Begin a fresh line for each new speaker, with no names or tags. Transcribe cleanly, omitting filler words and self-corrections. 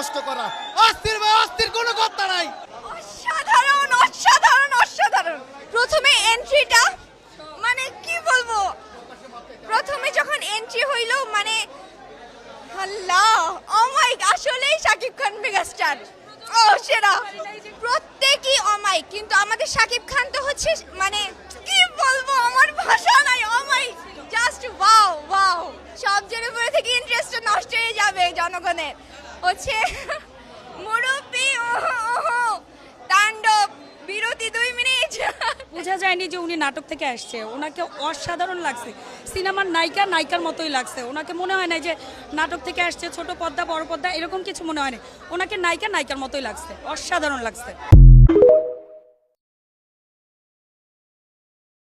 নষ্ট করা। অস্থির ভাই, অস্থির কোনো কথা নাই।
অসাধারণ অসাধারণ অসাধারণ। প্রথমে এন্ট্রিটা মানে কি বলবো, প্রথমে যখন এন্ট্রি হইলো মানে আল্লাহ, ও মাই, আসলেই শাকিব খান মেগাস্টার। ও সেরা, প্রত্যেকই অমাইক, কিন্তু আমাদের শাকিব খান তো হচ্ছে মানে কি বলবো, আমার ভাষা নাই। অমাই, জাস্ট ওয়াও ওয়াও। সব জনের উপরে থেকে ইন্টারেস্টটা নষ্ট হয়ে যাবে জনগণের। হচ্ছে মুরব্বি তাণ্ডব, বিরতি 2 মিনিট।
বোঝা যায়নি যে উনি নাটক থেকে আসছে, ওনাকে অসাধারণ লাগছে, সিনেমার নায়িকার মতোই লাগছে। ওনাকে মনে হয় না যে নাটক থেকে আসছে, ছোট পর্দা বড় পর্দা এরকম কিছু মনে হয় না, ওনাকে নায়িকার মতোই লাগছে, অসাধারণ লাগছে।